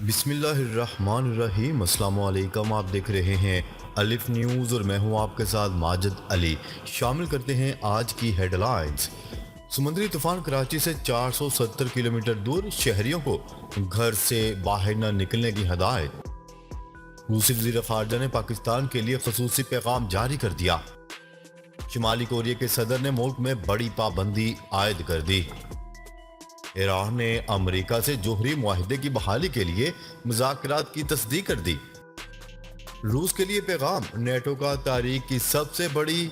بسم اللہ الرحمن الرحیم۔ السلام علیکم، آپ دیکھ رہے ہیں الف نیوز اور میں ہوں آپ کے ساتھ ماجد علی۔ شامل کرتے ہیں آج کی ہیڈ لائنز۔ سمندری طوفان کراچی سے 470 کلومیٹر دور، شہریوں کو گھر سے باہر نہ نکلنے کی ہدایت۔ روسی وزیر خارجہ نے پاکستان کے لیے خصوصی پیغام جاری کر دیا۔ شمالی کوریا کے صدر نے ملک میں بڑی پابندی عائد کر دی۔ ایران نے امریکہ سے جوہری معاہدے کی بحالی کے لیے مذاکرات کی تصدیق کر دی۔ روس کے لیے پیغام، نیٹو کا تاریخ کی سب سے بڑی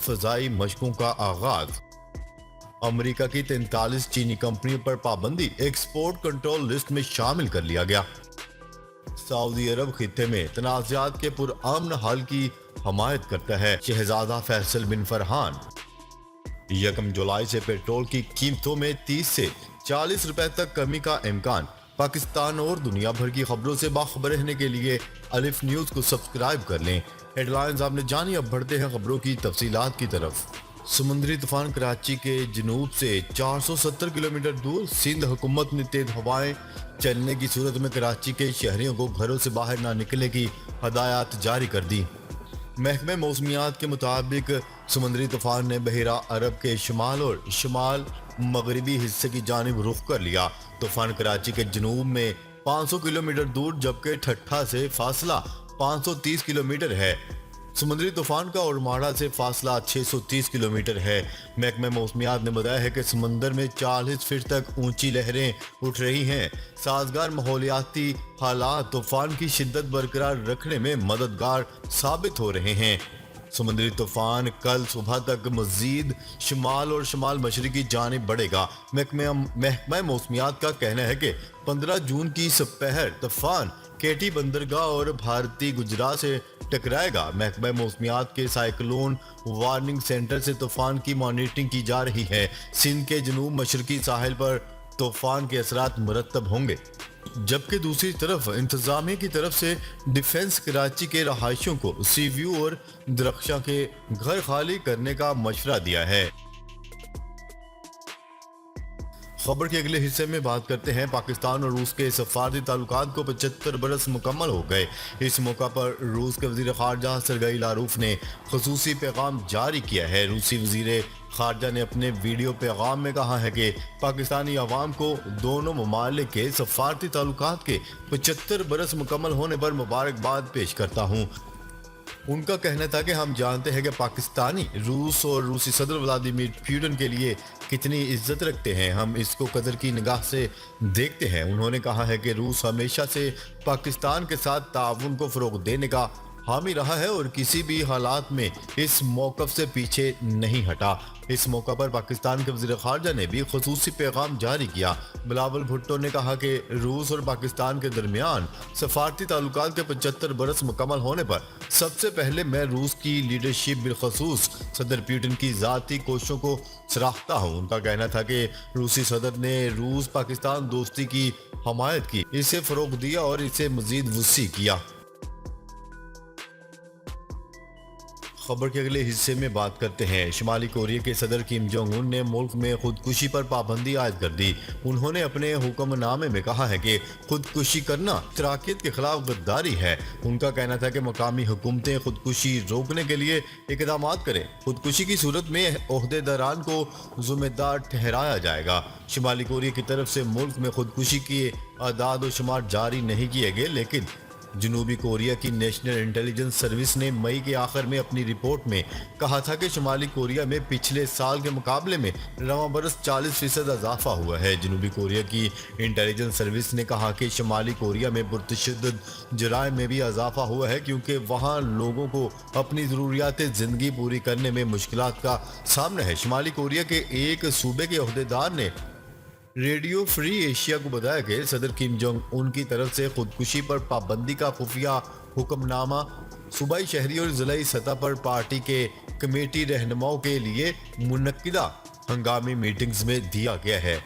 فضائی مشقوں کا آغاز۔ امریکہ کی 43 چینی کمپنیوں پر پابندی ایکسپورٹ کنٹرول لسٹ میں شامل کر لیا گیا۔ سعودی عرب خطے میں تنازعات کے پرامن حل کی حمایت کرتا ہے۔ شہزادہ فیصل بن فرحان۔ 1 جولائی سے پیٹرول کی قیمتوں میں 30 سے 40 روپے تک کمی کا امکان۔ پاکستان اور دنیا بھر کی خبروں سے باخبر رہنے کے لیے الف نیوز کو سبسکرائب کر لیں۔ ہیڈ لائنز آپ نے جانی، اب بڑھتے ہیں خبروں کی تفصیلات کی طرف۔ سمندری طوفان کراچی کے جنوب سے 470 کلومیٹر دور، سندھ حکومت نے تیز ہوائیں چلنے کی صورت میں کراچی کے شہریوں کو گھروں سے باہر نہ نکلنے کی ہدایات جاری کر دی۔ محکمہ موسمیات کے مطابق سمندری طوفان نے بحیرہ عرب کے شمال اور شمال مغربی حصے کی جانب رخ کر لیا۔ طوفان کراچی کے جنوب میں 500 کلومیٹر دور جبکہ ٹھٹھا سے فاصلہ 530 کلومیٹر ہے۔ سمندری طوفان کا اورماڑہ سے فاصلہ 630 کلومیٹر ہے۔ محکمہ موسمیات نے بتایا ہے کہ سمندر میں 40 فٹ تک اونچی لہریں اٹھ رہی ہیں۔ سازگار ماحولیاتی حالات طوفان کی شدت برقرار رکھنے میں مددگار ثابت ہو رہے ہیں۔ سمندری طوفان کل صبح تک مزید شمال اور شمال مشرقی جانب بڑھے گا۔ محکمہ موسمیات کا کہنا ہے کہ 15 جون کی سپہر طوفان کیٹی بندرگاہ اور بھارتی گجرات سے ٹکرائے گا۔ محکمہ موسمیات کے سائیکلون وارننگ سینٹر سے طوفان کی مانیٹرنگ کی جا رہی ہے۔ سندھ کے جنوب مشرقی ساحل پر طوفان کے اثرات مرتب ہوں گے، جبکہ دوسری طرف انتظامیہ کی طرف سے ڈیفنس کراچی کے رہائشیوں کو سی ویو اور درخشاں کے گھر خالی کرنے کا مشورہ دیا ہے۔ خبر کے اگلے حصے میں بات کرتے ہیں۔ پاکستان اور روس کے سفارتی تعلقات کو 75 برس مکمل ہو گئے۔ اس موقع پر روس کے وزیر خارجہ سرگئی لاروف نے خصوصی پیغام جاری کیا ہے۔ روسی وزیر خارجہ نے اپنے ویڈیو پیغام میں کہا ہے کہ پاکستانی عوام کو دونوں ممالک کے سفارتی تعلقات کے 75 برس مکمل ہونے پر مبارکباد پیش کرتا ہوں۔ ان کا کہنا تھا کہ ہم جانتے ہیں کہ پاکستانی روس اور روسی صدر ولادیمیر پوٹن کے لیے کتنی عزت رکھتے ہیں، ہم اس کو قدر کی نگاہ سے دیکھتے ہیں۔ انہوں نے کہا ہے کہ روس ہمیشہ سے پاکستان کے ساتھ تعاون کو فروغ دینے کا حامی رہا ہے اور کسی بھی حالات میں اس موقف سے پیچھے نہیں ہٹا۔ اس موقع پر پاکستان کے وزیر خارجہ نے بھی خصوصی پیغام جاری کیا۔ بلاول بھٹو نے کہا کہ روس اور پاکستان کے درمیان سفارتی تعلقات کے 75 برس مکمل ہونے پر سب سے پہلے میں روس کی لیڈرشپ بالخصوص صدر پوٹن کی ذاتی کوششوں کو سراہتا ہوں۔ ان کا کہنا تھا کہ روسی صدر نے روس پاکستان دوستی کی حمایت کی، اسے فروغ دیا اور اسے مزید وسیع کیا۔ خبر کے اگلے حصے میں بات کرتے ہیں۔ شمالی کوریا کے صدر کم جونگ ان نے ملک میں خودکشی پر پابندی عائد کر دی۔ انہوں نے اپنے حکم نامے میں کہا ہے کہ خودکشی کرنا اشتراکیت کے خلاف غداری ہے۔ ان کا کہنا تھا کہ مقامی حکومتیں خودکشی روکنے کے لیے اقدامات کریں۔ خودکشی کی صورت میں عہدیداران کو ذمہ دار ٹھہرایا جائے گا۔ شمالی کوریا کی طرف سے ملک میں خودکشی کے اعداد و شمار جاری نہیں کیے گئے، لیکن جنوبی کوریا کی نیشنل انٹیلیجنس سروس نے مئی کے آخر میں اپنی رپورٹ میں کہا تھا کہ شمالی کوریا میں پچھلے سال کے مقابلے میں رواں برس 40% اضافہ ہوا ہے۔ جنوبی کوریا کی انٹیلیجنس سروس نے کہا کہ شمالی کوریا میں پرتشدد جرائم میں بھی اضافہ ہوا ہے، کیونکہ وہاں لوگوں کو اپنی ضروریات زندگی پوری کرنے میں مشکلات کا سامنا ہے۔ شمالی کوریا کے ایک صوبے کے عہدیدار نے ریڈیو فری ایشیا کو بتایا کہ صدر کم جونگ ان کی طرف سے خودکشی پر پابندی کا خفیہ حکم نامہ صوبائی، شہری اور ضلعی سطح پر پارٹی کے کمیٹی رہنماؤں کے لیے منعقدہ ہنگامی میٹنگز میں دیا گیا ہے۔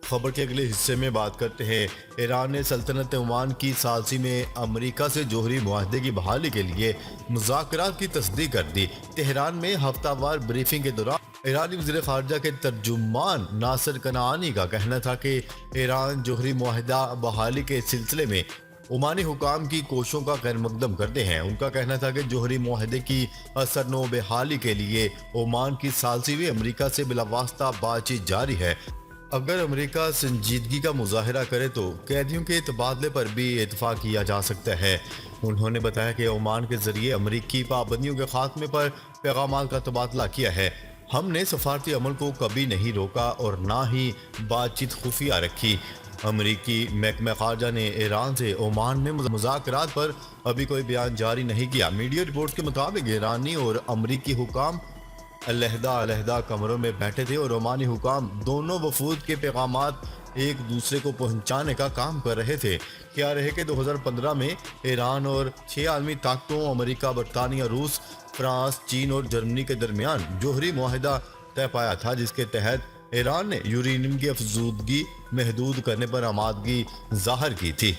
خبر کے اگلے حصے میں بات کرتے ہیں۔ ایران نے سلطنت عمان کی ثالثی میں امریکہ سے جوہری معاہدے کی بحالی کے لیے مذاکرات کی تصدیق کر دی۔ تہران میں ہفتہ وار بریفنگ کے دوران ایرانی وزیر خارجہ کے ترجمان ناصر کنعانی کا کہنا تھا کہ ایران جوہری معاہدہ بحالی کے سلسلے میں عمانی حکام کی کوششوں کا خیر مقدم کرتے ہیں۔ ان کا کہنا تھا کہ جوہری معاہدے کی اثرنو بحالی کے لیے عمان کی ثالثی امریکہ سے بلا واسطہ بات چیت جاری ہے۔ اگر امریکہ سنجیدگی کا مظاہرہ کرے تو قیدیوں کے تبادلے پر بھی اتفاق کیا جا سکتا ہے۔ انہوں نے بتایا کہ عمان کے ذریعے امریکی پابندیوں کے خاتمے پر پیغامات کا تبادلہ کیا ہے۔ ہم نے سفارتی عمل کو کبھی نہیں روکا اور نہ ہی بات چیت خفیہ رکھی۔ امریکی محکمہ خارجہ نے ایران سے عمان میں مذاکرات پر ابھی کوئی بیان جاری نہیں کیا۔ میڈیا رپورٹس کے مطابق ایرانی اور امریکی حکام علیحدہ کمروں میں بیٹھے تھے اور عمانی حکام دونوں وفود کے پیغامات ایک دوسرے کو پہنچانے کا کام کر رہے تھے۔ کیا رہے کہ 2015 میں ایران اور 6 عالمی طاقتوں امریکہ، برطانیہ، روس، فرانس، چین اور جرمنی کے درمیان جوہری معاہدہ طے پایا تھا، جس کے تحت ایران نے یورینیم کی افزودگی محدود کرنے پر آمادگی ظاہر کی تھی۔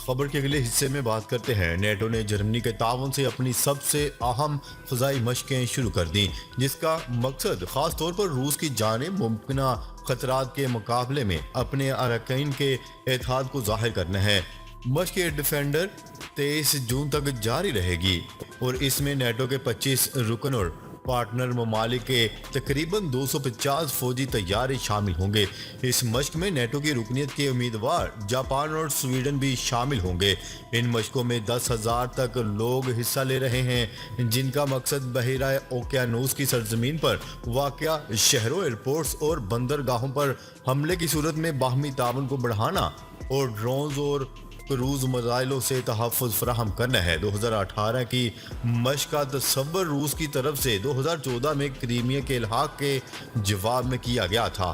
خبر کے اگلے حصے میں بات کرتے ہیں۔ نیٹو نے جرمنی کے تعاون سے اپنی سب سے اہم فضائی مشقیں شروع کر دیں، جس کا مقصد خاص طور پر روس کی جانب ممکنہ خطرات کے مقابلے میں اپنے اراکین کے اتحاد کو ظاہر کرنا ہے۔ مشق ڈیفینڈر 23 جون تک جاری رہے گی اور اس میں نیٹو کے 25 رکن اور پارٹنر ممالک کے تقریباً 250 فوجی طیارے شامل ہوں گے۔ اس مشق میں نیٹو کی رکنیت کے امیدوار جاپان اور سویڈن بھی شامل ہوں گے۔ ان مشقوں میں 10,000 تک لوگ حصہ لے رہے ہیں، جن کا مقصد بحیرہ اوقیانوس کی سرزمین پر واقع شہروں، ایئرپورٹس اور بندرگاہوں پر حملے کی صورت میں باہمی تعاون کو بڑھانا اور ڈرونز اور کروز میزائلوں سے تحفظ فراہم کرنا ہے۔ 2018 کی مشق کا تصور روس کی طرف سے 2014 میں کریمیا کے الحاق کے جواب میں کیا گیا تھا۔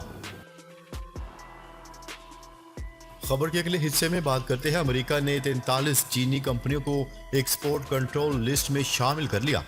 خبر کے اگلے حصے میں بات کرتے ہیں۔ امریکہ نے 43 چینی کمپنیوں کو ایکسپورٹ کنٹرول لسٹ میں شامل کر لیا۔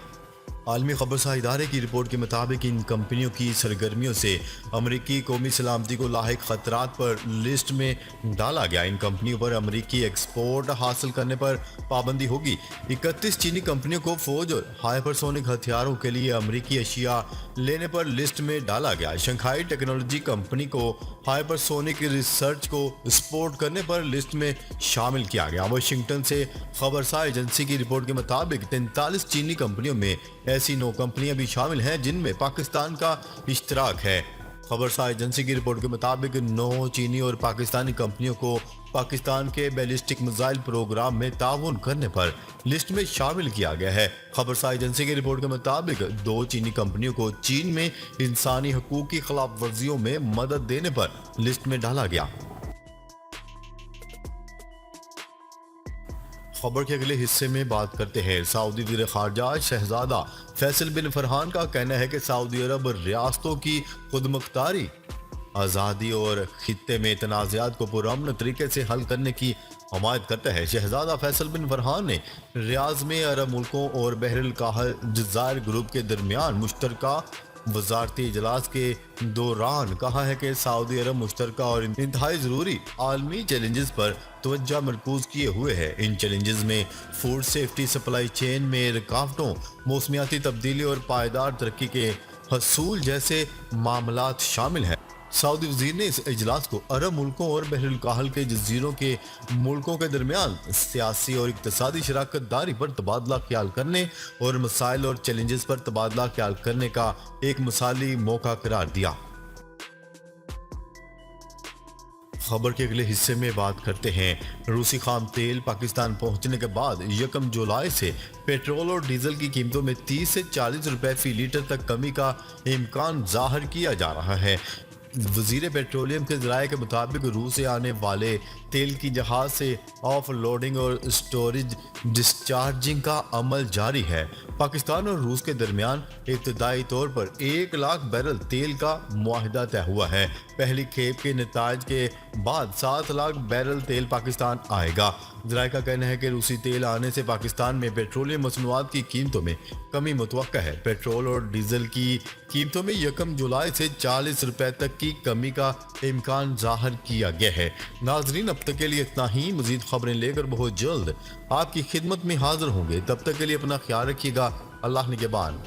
عالمی خبرساں ادارے کی رپورٹ کے مطابق ان کمپنیوں کی سرگرمیوں سے امریکی قومی سلامتی کو لاحق خطرات پر لسٹ میں ڈالا گیا۔ ان کمپنیوں پر امریکی ایکسپورٹ حاصل کرنے پر پابندی ہوگی۔ 31 چینی کمپنیوں کو فوج اور ہائپرسونک ہتھیاروں کے لیے امریکی اشیاء لینے پر لسٹ میں ڈالا گیا۔ شنگھائی ٹیکنالوجی کمپنی کو ہائپرسونک ریسرچ کو سپورٹ کرنے پر لسٹ میں شامل کیا گیا۔ واشنگٹن سے خبرساں ایجنسی کی رپورٹ کے مطابق 43 چینی کمپنیوں میں ایسی 9 کمپنیاں بھی شامل ہیں جن میں پاکستان کا اشتراک ہے۔ خبرساں ایجنسی کی رپورٹ کے مطابق 9 چینی اور پاکستانی کمپنیوں کو پاکستان کے بیلسٹک میزائل پروگرام میں تعاون کرنے پر لسٹ میں شامل کیا گیا ہے۔ خبرساں ایجنسی کی رپورٹ کے مطابق 2 چینی کمپنیوں کو چین میں انسانی حقوق کی خلاف ورزیوں میں مدد دینے پر لسٹ میں ڈالا گیا۔ خبر کے اگلے حصے میں بات کرتے ہیں۔ سعودی وزیر خارجہ شہزادہ فیصل بن فرحان کا کہنا ہے کہ سعودی عرب ریاستوں کی خود مختاری، آزادی اور خطے میں تنازعات کو پرامن طریقے سے حل کرنے کی حمایت کرتا ہے۔ شہزادہ فیصل بن فرحان نے ریاض میں عرب ملکوں اور بحر الکاہل جزائر گروپ کے درمیان مشترکہ وزارتی اجلاس کے دوران کہا ہے کہ سعودی عرب مشترکہ اور انتہائی ضروری عالمی چیلنجز پر توجہ مرکوز کیے ہوئے ہے۔ ان چیلنجز میں فوڈ سیفٹی، سپلائی چین میں رکاوٹوں، موسمیاتی تبدیلی اور پائیدار ترقی کے حصول جیسے معاملات شامل ہیں۔ سعودی وزیر نے اس اجلاس کو عرب ملکوں اور بحر الکاہل کے جزیروں کے ملکوں کے درمیان سیاسی اور اقتصادی شراکت داری پر تبادلہ خیال کرنے اور مسائل اور چیلنجز پر تبادلہ خیال کرنے کا ایک مثالی موقع قرار دیا۔ خبر کے اگلے حصے میں بات کرتے ہیں۔ روسی خام تیل پاکستان پہنچنے کے بعد 1 جولائی سے پیٹرول اور ڈیزل کی قیمتوں میں 30 سے 40 روپے فی لیٹر تک کمی کا امکان ظاہر کیا جا رہا ہے۔ وزیر پیٹرولیم کے ذرائع کے مطابق روس سے آنے والے تیل کی جہاز سے آف لوڈنگ اور سٹوریج ڈسچارجنگ کا عمل جاری ہے۔ پاکستان اور روس کے درمیان ابتدائی طور پر 1 لاکھ بیرل تیل کا معاہدہ طے ہوا ہے۔ پہلی کھیپ کے نتائج کے بعد 7 لاکھ بیرل تیل پاکستان آئے گا۔ ذرائع کا کہنا ہے کہ روسی تیل آنے سے پاکستان میں پیٹرولیم مصنوعات کی قیمتوں میں کمی متوقع ہے۔ پیٹرول اور ڈیزل کی قیمتوں میں 1 جولائی سے 40 روپے تک کی کمی کا امکان ظاہر کیا گیا ہے۔ ناظرین، اب تک کے لیے اتنا ہی۔ مزید خبریں لے کر بہت جلد آپ کی خدمت میں حاضر ہوں گے۔ تب تک کے لیے اپنا خیال رکھیے گا۔ اللہ نگہبان.